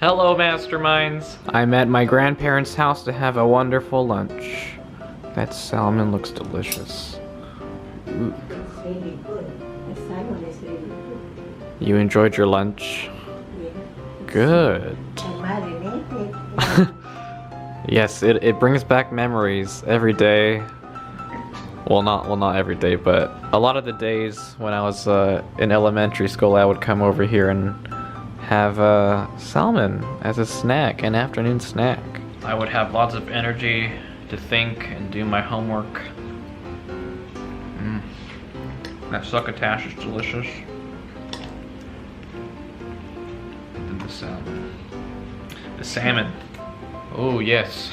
Hello, masterminds! I'm at my grandparents' house to have a wonderful lunch. That salmon looks delicious. Ooh. It's really good. The salmon is really good. You enjoyed your lunch? Yeah. Good. And marinated. Yes, it brings back memories every day. Well, not every day, but a lot of the days when I was in elementary school, I would come over here and have salmon as a snack, an afternoon snack. I would have lots of energy to think and do my homework. That succotash is delicious. And then the salmon. The salmon. Oh, yes.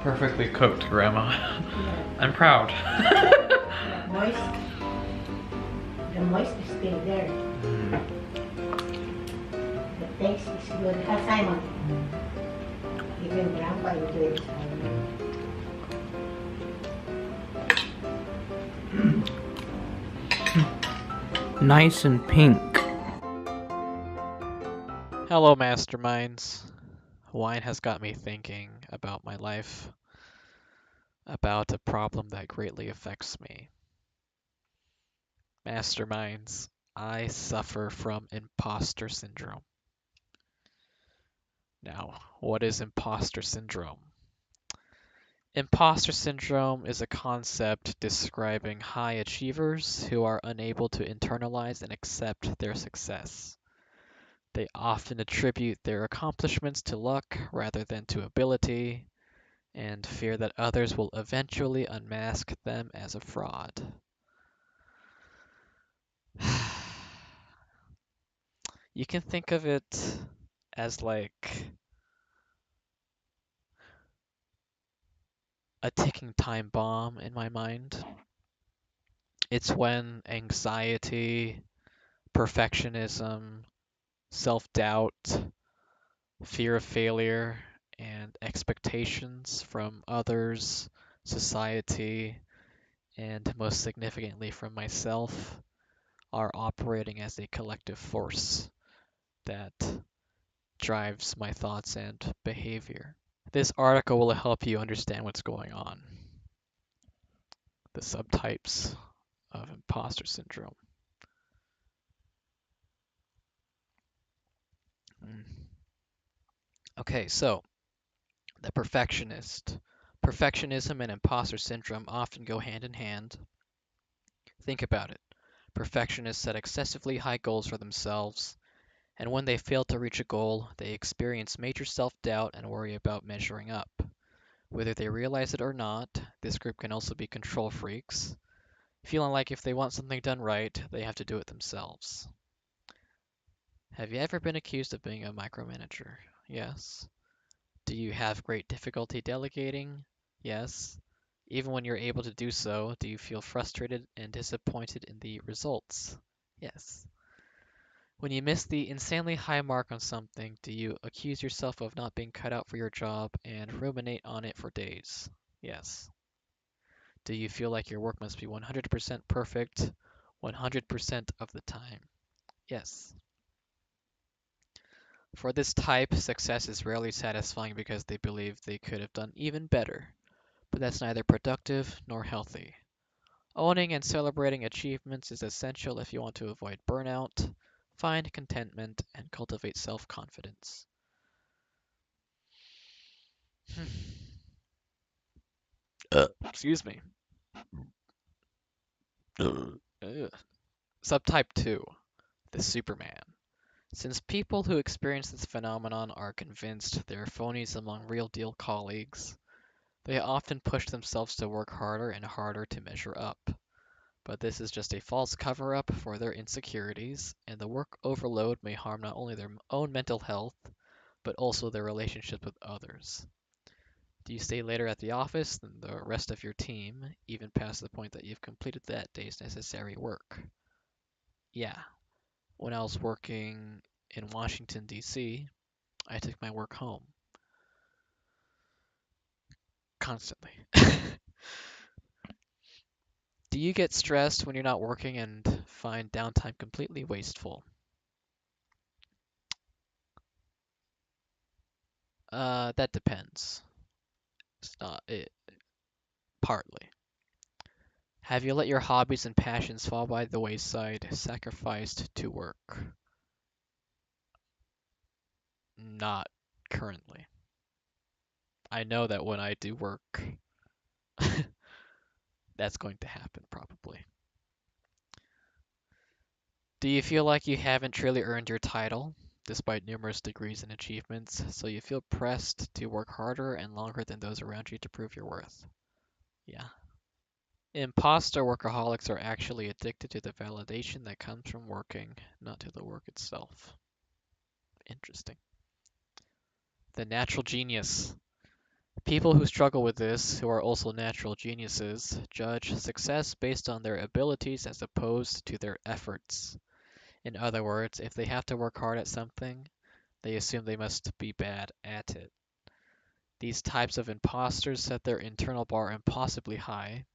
Perfectly cooked, Grandma. I'm proud. Moist. The moist is still there. The taste is good. Simon. Even Grandpa enjoyed salmon. Nice and pink. Hello, masterminds. Wine has got me thinking about my life, about a problem that greatly affects me. Masterminds, I suffer from impostor syndrome. Now, what is impostor syndrome? Impostor syndrome is a concept describing high achievers who are unable to internalize and accept their success. They often attribute their accomplishments to luck rather than to ability, and fear that others will eventually unmask them as a fraud. You can think of it as like a ticking time bomb in my mind. It's when anxiety, perfectionism, self doubt, fear of failure, and expectations from others, society, and most significantly from myself are operating as a collective force that drives my thoughts and behavior. This article will help you understand what's going on, the subtypes of imposter syndrome. Okay, so the perfectionist. Perfectionism and imposter syndrome often go hand in hand. Think about it. Perfectionists set excessively high goals for themselves, and when they fail to reach a goal, they experience major self-doubt and worry about measuring up. Whether they realize it or not, this group can also be control freaks, feeling like if they want something done right, they have to do it themselves. Have you ever been accused of being a micromanager? Yes. Do you have great difficulty delegating? Yes. Even when you're able to do so, do you feel frustrated and disappointed in the results? Yes. When you miss the insanely high mark on something, do you accuse yourself of not being cut out for your job and ruminate on it for days? Yes. Do you feel like your work must be 100% perfect 100% of the time? Yes. For this type, success is rarely satisfying because they believe they could have done even better, but that's neither productive nor healthy. Owning and celebrating achievements is essential if you want to avoid burnout, find contentment, and cultivate self-confidence. Excuse me. Subtype 2, the Superman. Since people who experience this phenomenon are convinced they're phonies among real deal colleagues, they often push themselves to work harder and harder to measure up. But this is just a false cover up for their insecurities, and the work overload may harm not only their own mental health, but also their relationships with others. Do you stay later at the office than the rest of your team, even past the point that you've completed that day's necessary work? Yeah. When I was working in Washington, D.C., I took my work home. Constantly. Do you get stressed when you're not working and find downtime completely wasteful? That depends. It's not it partly. Have you let your hobbies and passions fall by the wayside, sacrificed to work? Not currently. I know that when I do work, that's going to happen probably. Do you feel like you haven't truly earned your title, despite numerous degrees and achievements, so you feel pressed to work harder and longer than those around you to prove your worth? Yeah. Imposter workaholics are actually addicted to the validation that comes from working, not to the work itself. Interesting. The natural genius. People who struggle with this, who are also natural geniuses, judge success based on their abilities as opposed to their efforts. In other words, if they have to work hard at something, they assume they must be bad at it. These types of imposters set their internal bar impossibly high,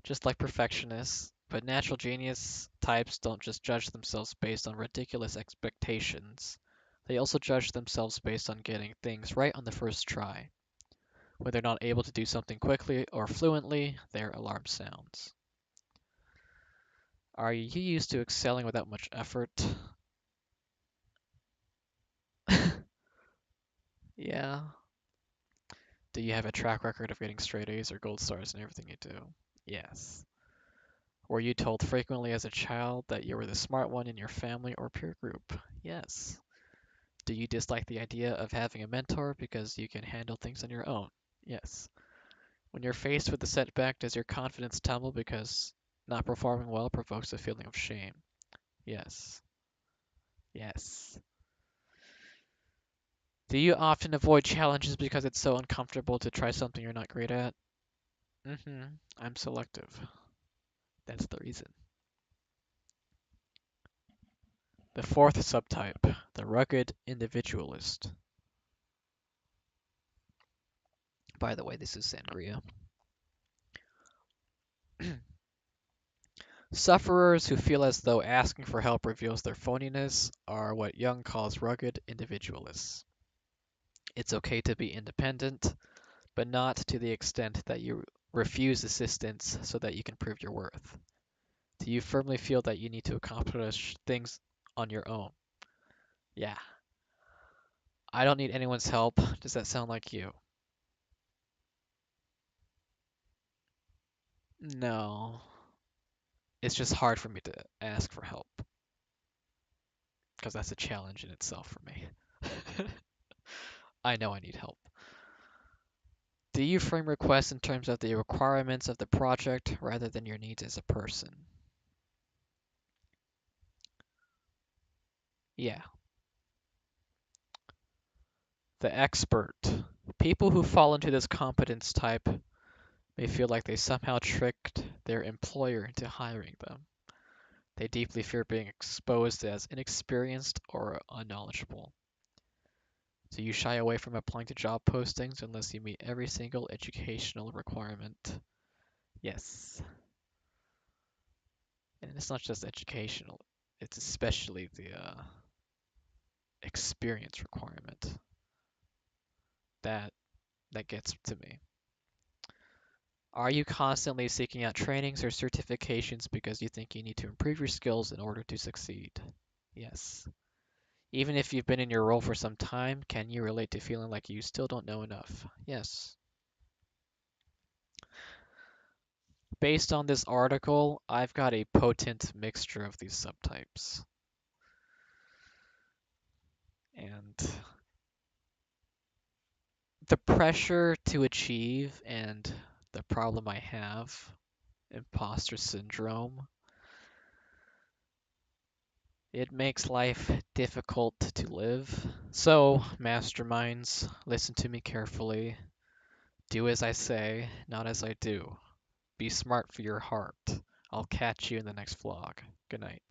just like perfectionists, but natural genius types don't just judge themselves based on ridiculous expectations. They also judge themselves based on getting things right on the first try. When they're not able to do something quickly or fluently, their alarm sounds. Are you used to excelling without much effort? Yeah. Do you have a track record of getting straight A's or gold stars in everything you do? Yes. Were you told frequently as a child that you were the smart one in your family or peer group? Yes. Do you dislike the idea of having a mentor because you can handle things on your own? Yes. When you're faced with a setback, does your confidence tumble because not performing well provokes a feeling of shame? Yes. Yes. Do you often avoid challenges because it's so uncomfortable to try something you're not great at? I'm selective. That's the reason. The fourth subtype, the rugged individualist. By the way, this is sangria. Sufferers who feel as though asking for help reveals their phoniness are what Jung calls rugged individualists. It's okay to be independent, but not to the extent that you refuse assistance so that you can prove your worth. Do you firmly feel that you need to accomplish things on your own? Yeah. I don't need anyone's help. Does that sound like you? No. It's just hard for me to ask for help because that's a challenge in itself for me. I know I need help. Do you frame requests in terms of the requirements of the project rather than your needs as a person? Yeah. The expert. People who fall into this competence type may feel like they somehow tricked their employer into hiring them. They deeply fear being exposed as inexperienced or unknowledgeable. So you shy away from applying to job postings unless you meet every single educational requirement. Yes. And it's not just educational, it's especially the experience requirement that that gets to me. Are you constantly seeking out trainings or certifications because you think you need to improve your skills in order to succeed? Yes. Even if you've been in your role for some time, can you relate to feeling like you still don't know enough? Yes. Based on this article, I've got a potent mixture of these subtypes. And the pressure to achieve and the problem I have, imposter syndrome, it makes life difficult to live. So, masterminds, listen to me carefully. Do as I say, not as I do. Be smart for your heart. I'll catch you in the next vlog. Good night.